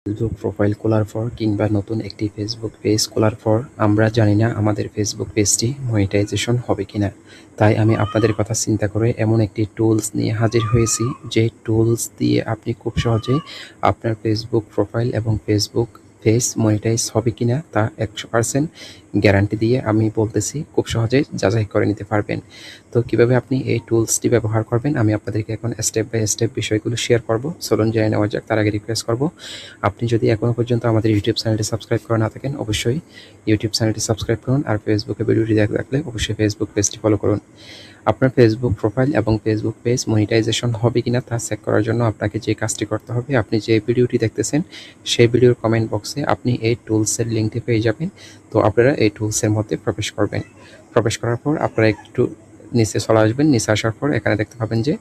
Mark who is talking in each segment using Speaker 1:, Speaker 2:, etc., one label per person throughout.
Speaker 1: Facebook profile খোলার পর কিংবা নতুন একটি ফেসবুক পেজ খোলার পর আমরা জানি না আমাদের ফেসবুক পেজটি মনিটাইজেশন হবে কিনা। তাই আমি আপনাদের কথা চিন্তা করে এমন একটি টুলস নিয়ে হাজির হয়েছি, যে টুলস দিয়ে আপনি খুব সহজেই আপনার ফেসবুক প্রোফাইল এবং ফেসবুক পেজ মনিটাইজ হবে কিনা তা 100% গ্যারান্টি দিয়ে আমি বলতেছি, খুব সহজেই যাচাই করে নিতে পারবেন। তো কিভাবে আপনি এই টুলসটি ব্যবহার করবেন আমি আপনাদেরকে এখন স্টেপ বাই স্টেপ বিষয়গুলো শেয়ার করব। চলুন জেনে নেওয়া যাক। তার আগে রিকোয়েস্ট করব, আপনি যদি এখনও পর্যন্ত আমাদের ইউটিউব চ্যানেলটি সাবস্ক্রাইব করে না থাকেন অবশ্যই ইউটিউব চ্যানেলটি সাবস্ক্রাইব করুন, আর ফেসবুকে ভিডিওটি দেখে থাকলে অবশ্যই ফেসবুক পেজটি ফলো করুন। আপনার ফেসবুক প্রোফাইল এবং ফেসবুক পেজ মনিটাইজেশন হবে কিনা তা চেক করার জন্য আপনাকে যে কাজটি করতে হবে, আপনি যে ভিডিওটি দেখতেছেন সেই ভিডিওর কমেন্ট বক্সে আপনি এই টুলসের লিঙ্কটি পেয়ে যাবেন। তো আপনারা এই টুলসের মধ্যে প্রবেশ করবেন। প্রবেশ করার পর আপনারা একটু নিচে চলে আসবেন। নিচে আসার পর এখানে দেখতে পাবেন যে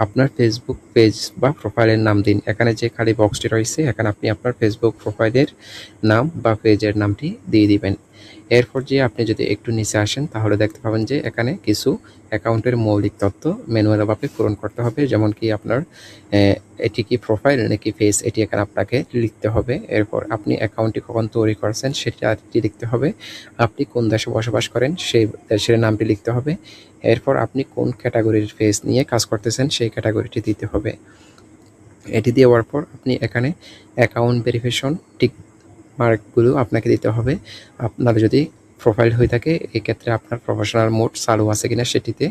Speaker 1: আপনার ফেসবুক পেজ বা প্রোফাইলের নাম দিন। এখানে যে খালি বক্সটি রয়েছে এখানে আপনি আপনার ফেসবুক প্রোফাইলের নাম বা পেজের নামটি দিয়ে দিবেন। এরপর যে আপনি যদি একটু নিচে আসেন তাহলে দেখতে পাবেন যে এখানে কিছু অ্যাকাউন্টের মৌলিক তথ্য ম্যানুয়ালভাবে পূরণ করতে হবে, যেমন কি আপনার এটি কি প্রোফাইল নাকি পেজ এটি এখানে আপনাকে লিখতে হবে। এরপর আপনি অ্যাকাউন্টটি কখন তৈরি করছেন সেটি লিখতে হবে। আপনি কোন দেশে বসবাস করেন সেই দেশের নামটি লিখতে হবে। এরপর আপনি কোন ক্যাটাগরির পেজ নিয়ে কাজ করতেছেন সেই ক্যাটাগরিটি দিতে হবে। এটি দেওয়ার পর আপনি এখানে অ্যাকাউন্ট ভেরিফিকেশন টিক মার্কগুলো আপনাকে দিতে হবে। আপনার যদি প্রোফাইল হয়ে থাকে এক্ষেত্রে আপনার প্রফেশনাল মোড চালু আছে কিনা সেটিতে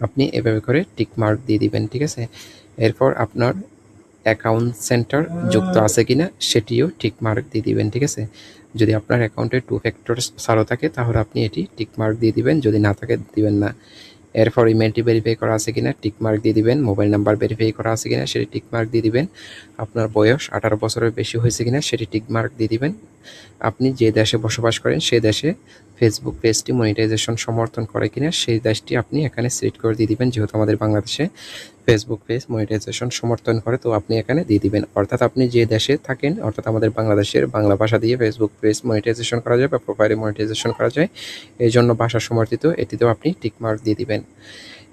Speaker 1: আপনি এভাবে করে টিক মার্ক দিয়ে দিবেন, ঠিক আছে। এরপর আপনার অ্যাকাউন্ট সেন্টার যুক্ত আছে কিনা সেটিও টিক মার্ক দিয়ে দিবেন, ঠিক আছে। যদি আপনার অ্যাকাউন্টে 2 ফ্যাক্টর চালু থাকে তাহলে আপনি এটি টিক মার্ক দিয়ে দিবেন, যদি না থাকে দিবেন না। এরপর ইমেলটি ভেরিফাই করা আছে কিনা টিক মার্ক দিয়ে দিবেন। মোবাইল নাম্বার ভেরিফাই করা আছে কিনা সেটি টিক মার্ক দিয়ে দিবেন। আপনার বয়স 18 বছরের বেশি হয়েছে কিনা সেটি টিক মার্ক দিয়ে দিবেন। আপনি যে দেশে বসবাস করেন সেই দেশে ফেসবুক পেজটি মনিটাইজেশন সমর্থন করে কিনা সেই দেশটি আপনি এখানে সিলেক্ট করে দিয়ে দিবেন। যেহেতু আমাদের বাংলাদেশে ফেসবুক পেজ মনিটাইজেশন সমর্থন করে, তো আপনি এখানে দিয়ে দিবেন। অর্থাৎ আপনি যে দেশে থাকেন, অর্থাৎ আমাদের বাংলাদেশের বাংলা ভাষা দিয়ে ফেসবুক পেজ মনিটাইজেশন করা যায় বা প্রোফাইলে মনিটাইজেশন করা যায়, এই জন্য ভাষা সমর্থিত এটিতেও আপনি টিক মার্ক দিয়ে দিবেন।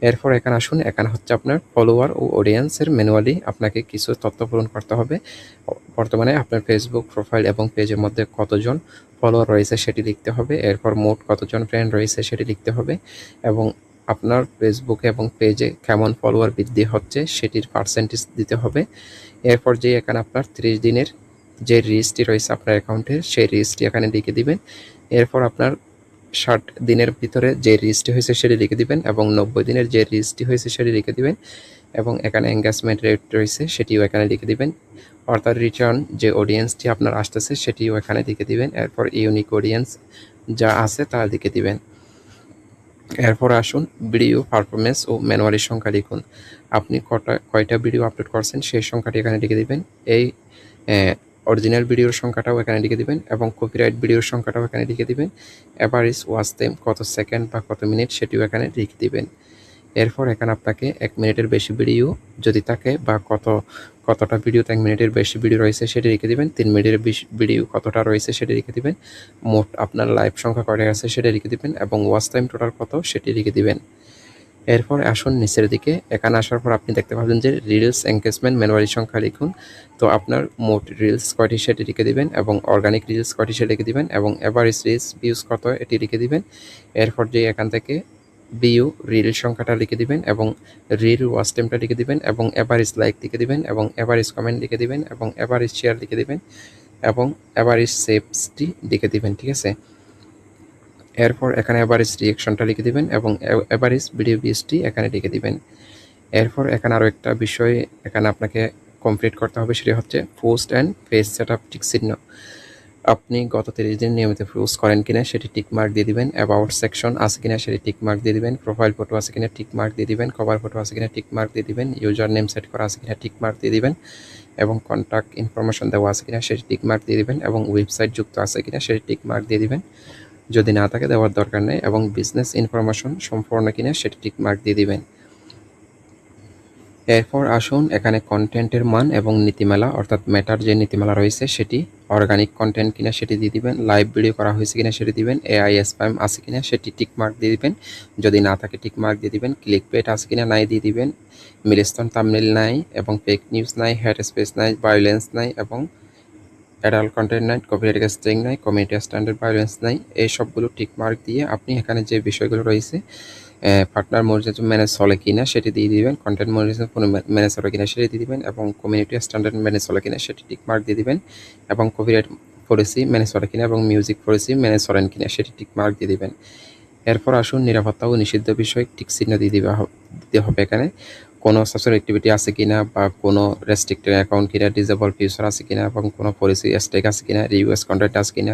Speaker 1: এরপর এখানে আসুন, এখানে হচ্ছে আপনার ফলোয়ার ও অডিয়েন্সের ম্যানুয়ালি আপনাকে কিছু তথ্য পূরণ করতে হবে। বর্তমানে আপনার ফেসবুক প্রোফাইল এবং পেজের মধ্যে কতজন ফলোয়ার রয়েছে সেটি লিখতে হবে। এরপর মোট কতজন ফ্রেন্ড রয়েছে সেটি লিখতে হবে, এবং আপনার ফেসবুকে এবং পেজে কেমন ফলোয়ার বৃদ্ধি হচ্ছে সেটির পার্সেন্টেজ দিতে হবে। এরপর যে এখানে আপনার 30 দিনের যে রিস্কটি রয়েছে আপনার অ্যাকাউন্টের সেই রিস্কটি এখানে লিখে দিবেন। এরপর আপনার 60 দিনের ভিতরে যে রিচটি হয়েছে সেটি লিখে দিবেন, এবং 90 দিনের যে রিচটি হয়েছে সেটি লিখে দিবেন, এবং এখানে এঙ্গেজমেন্ট রেট রয়েছে সেটিও এখানে লিখে দিবেন। অর্থাৎ রিটার্ন যে অডিয়েন্সটি আপনার আসতেছে সেটিও এখানে লিখে দিবেন। এরপর ইউনিক অডিয়েন্স যা আছে তা লিখে দিবেন। এরপর আসুন ভিডিও পারফরমেন্স ও ম্যানুয়ালি সংখ্যা লিখুন। আপনি কয়টা ভিডিও আপলোড করছেন সেই সংখ্যাটি এখানে লিখে দিবেন। এই অরিজিনাল ভিডিওর সংখ্যাটাও এখানে লিখে দিবেন, এবং কপিরাইট ভিডিওর সংখ্যাটাও এখানে লিখে দিবেন। এভারেজ ওয়াচ টাইম কত সেকেন্ড বা কত মিনিট সেটিও এখানে লিখে দিবেন। এরপর এখানে আপনাকে 1 মিনিটের বেশি ভিডিও যদি থাকে বা কতটা ভিডিওতে 1 মিনিটের বেশি ভিডিও রয়েছে সেটি লিখে দিবেন। 3 মিনিটের ভিডিও কতটা রয়েছে সেটি লিখে দিবেন। মোট আপনার লাইভ সংখ্যা কয়টা আছে সেটা লিখে দিবেন, এবং ওয়াচ টাইম টোটাল কত সেটি লিখে দিবেন। এরপর আসুন নিচের দিকে। এখানে আসার পর আপনি দেখতে পাবেন যে রিলস এঙ্গেজমেন্ট ম্যানুয়ালি সংখ্যা লিখুন। তো আপনার মোট রিলস কয়টি সেটি লিখে দিবেন, এবং অর্গানিক রিলস কয়টি সেটি লিখে দিবেন, এবং এভারেজ রিলস ভিউজ কত এটি লিখে দিবেন। এরপর যে এখান থেকে ভিউ রিল সংখ্যাটা লিখে দিবেন, এবং রিল ওয়াচ টাইমটা লিখে দিবেন, এবং এভারেজ লাইক লিখে দিবেন, এবং এভারেজ কমেন্ট লিখে দিবেন, এবং এভারেজ শেয়ার লিখে দিবেন, এবং এভারেজ সেভসটি লিখে দিবেন, ঠিক আছে। এরপর এখানে এভারেজ রিঅ্যাকশনটা লিখে দিবেন, এবং এভারেজ ভিডিও ভিউজটি এখানে লিখে দিবেন। এরপর এখানে আরও একটা বিষয় এখানে আপনাকে কমপ্লিট করতে হবে, সেটি হচ্ছে post and page setup tick চিহ্ন। আপনি গত 30 দিন নিয়মিত পোস্ট করেন কিনা সেটি টিক মার্ক দিয়ে দিবেন। অ্যাবাউট সেকশন আছে কিনা সেটি টিক মার্ক দিয়ে দিবেন। প্রোফাইল ফটো আছে কিনা টিক মার্ক দিয়ে দিবেন। কভার ফটো আছে কিনা টিক মার্ক দিয়ে দিবেন। ইউজার নেম সেট করা আছে কিনা টিক মার্ক দিয়ে দিবেন, এবং কন্ট্যাক্ট ইনফরমেশন দেওয়া আছে কিনা সেটি টিক মার্ক দিয়ে দিবেন, এবং ওয়েবসাইট যুক্ত আছে কিনা সেটি টিক মার্ক দিয়ে দিবেন। যদি না থাকে দেওয়ার দরকার নেই, এবং বিজনেস ইনফরমেশন সম্পূর্ণ কিনা সেটি টিক মার্ক দিয়ে দিবেন। এরপর আসুন এখানে কন্টেন্টের মান এবং নীতিমালা, অর্থাৎ মেটার যে নীতিমালা রয়েছে সেটি অর্গানিক কন্টেন্ট কিনা সেটি দিয়ে দিবেন। লাইভ ভিডিও করা হয়েছে কিনা সেটি দিবেন। এআই স্প্যাম আছে কিনা সেটি টিক মার্ক দিয়ে দিবেন, যদি না থাকে টিক মার্ক দিয়ে দিবেন। ক্লিক বেট আছে কিনা নাই দিয়ে দিবেন। মিলস্টোন থাম্বনেইল নাই, এবং ফেক নিউজ নাই, হ্যাট স্পেস নাই, ভায়োলেন্স নাই, এবং অ্যাডাল্ট কন্টেন্ট নাই, কপিরাইট স্ট্রাইক নাই, কমিউনিটি স্ট্যান্ডার্ড ভায়োলেন্স নাই, এই সবগুলো টিক মার্ক দিয়ে আপনি এখানে যে বিষয়গুলো রয়েছে পার্টনার মনিটাইজেশন মেনে চলে কিনা সেটি দিয়ে দিবেন, কন্টেন্ট মনিটাইজেশন মেনে চলে কিনা সেটি দিয়ে দিবেন, এবং কমিউনিটি স্ট্যান্ডার্ড মেনে চলে কিনা সেটি টিক মার্ক দিয়ে দিবেন, এবং কপিরাইট পলিসি মেনে চলে কিনা এবং মিউজিক পলিসি মেনে চলেন কিনা সেটি টিক মার্ক দিয়ে দিবেন। এরপর আসুন নিরাপত্তা ও নিষিদ্ধ বিষয় টিক চিহ্ন দিয়ে দিতে হবে। এখানে কোনো সোশ্যাল অ্যাক্টিভিটি আছে কিনা, বা কোনো রেস্ট্রিক্টেড অ্যাকাউন্ট কিনা, ডিজেবল ফিউচার আছে কিনা, এবং কোনো পলিসি স্টেক আছে কিনা, রিউএস কন্টেন্ট আছে কিনা,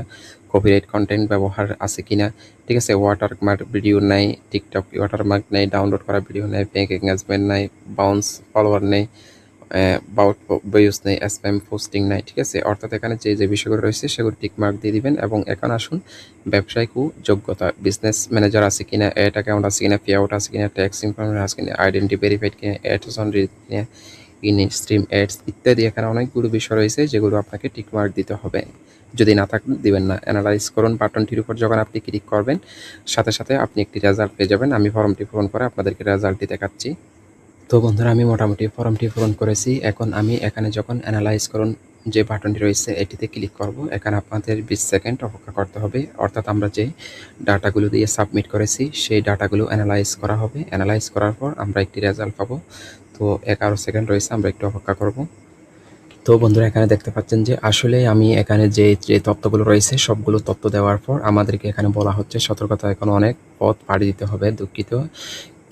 Speaker 1: কপিরাইট কন্টেন্ট ব্যবহার আছে কিনা, ঠিক আছে। ওয়াটারমার্ক ভিডিও নাই, টিকটক ওয়াটারমার্ক নেই, ডাউনলোড করা ভিডিও নেই, ব্যাঙ্ক এঙ্গেজমেন্ট নাই, বাউন্স ফলোয়ার নেই, বাউট ভিউজ নেই, স্প্যাম পোস্টিং নাই, ঠিক আছে। অর্থাৎ এখানে যে বিষয়গুলো রয়েছে সেগুলো টিক মার্ক দিয়ে দিবেন। এবং এখন আসুন ব্যবসায়িক ও যোগ্যতা, বিজনেস ম্যানেজার আছে কিনা, অ্যাড অ্যাকাউন্ট আছে কিনা, পে আউট আছে কিনা, ট্যাক্স ইনফরমেশন আছে কিনা, আইডেন্টি ভেরিফাইড কিনা, অ্যাডস অন কিনা, ইন স্ট্রিম অ্যাডস ইত্যাদি। এখানে অনেকগুলো বিষয় রয়েছে যেগুলো আপনাকে টিক মার্ক দিতে হবে। যদি না থাকলে দিবেন না। অ্যানালাইজ করুন বাটনটির উপর যখন আপনি ক্লিক করবেন সাথে সাথে আপনি একটি রেজাল্ট পেয়ে যাবেন। আমি ফর্মটি পূরণ করে আপনাদেরকে রেজাল্টটি দেখাচ্ছি। তো বন্ধুরা, আমি মোটামুটি ফর্মটি পূরণ করেছি। এখন আমি এখানে যখন অ্যানালাইজ করুন যে বাটনটি রয়েছে এটিতে ক্লিক করব। এখানে আপনাদের 20 সেকেন্ড অপেক্ষা করতে হবে। অর্থাৎ আমরা যে ডাটাগুলো দিয়ে সাবমিট করেছি সেই ডাটাগুলো অ্যানালাইজ করা হবে। অ্যানালাইজ করার পর আমরা একটি রেজাল্ট পাবো। তো 11 সেকেন্ড রয়েছে, আমরা একটু অপেক্ষা করব। তো বন্ধুরা, এখানে দেখতে পাচ্ছেন যে আসলে আমি এখানে যে তথ্যগুলো রয়েছে সবগুলো তথ্য দেওয়ার পর আমাদেরকে এখানে বলা হচ্ছে সতর্কতা, এখন অনেক পথ পাড়ি দিতে হবে। দুঃখিত,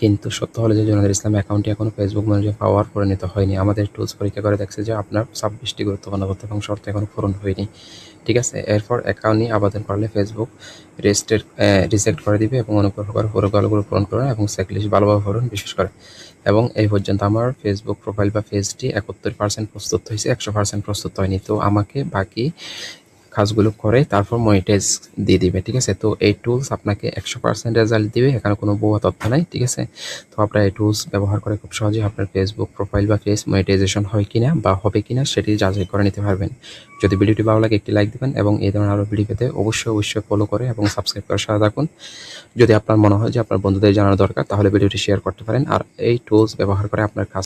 Speaker 1: কিন্তু সত্য হলো যে জুনায়েদ ইসলাম অ্যাকাউন্টটি এখনো ফেসবুক ম্যানেজার পাওয়ার পরিণত হয়নি। আমাদের টুলস পরীক্ষা করে দেখছে যে আপনার 26টি গুরুত্বপূর্ণ তথ্য এবং শর্ত এখনো পূরণ হয়নি, ঠিক আছে। এরপর অ্যাকাউন্ট নিয়ে আবেদন করলে ফেসবুক রিজেক্ট করে দিবে, এবং অনুগ্রহ করে প্রোটোকলগুলো পূরণ করুন এবং চেকলিস্ট ভালোভাবে ভরুন বিশেষ করে। এবং এই পর্যন্ত আমার ফেসবুক প্রোফাইল বা পেজটি 71% প্রস্তুত হয়েছে, 100% প্রস্তুত হয়নি। তো আমাকে বাকি কাজগুলো করে তারপর মনিটাইজ দিয়ে দিবে, ঠিক আছে। তো এই টুলস আপনাকে 100% রেজাল্ট দিবে, এখানে কোনো ভুয়া তথ্য নাই, ঠিক আছে। তো আপনারা এই টুলস ব্যবহার করে খুব সহজেই আপনার ফেসবুক প্রোফাইল বা পেজ মনিটাইজেশন হয় কিনা বা হবে কিনা সেটি যাচাই করে নিতে পারবেন। যদি ভিডিওটি ভালো লাগে একটি লাইক দিবেন, এবং এই ধরনের আরও ভিডিও পেতে অবশ্যই ফলো করে এবং সাবস্ক্রাইব করে সাথে থাকুন। যদি আপনার মনে হয় যে আপনার বন্ধুদের জানানো দরকার তাহলে ভিডিওটি শেয়ার করতে পারেন। আর এই টুলস ব্যবহার করে আপনার কাজ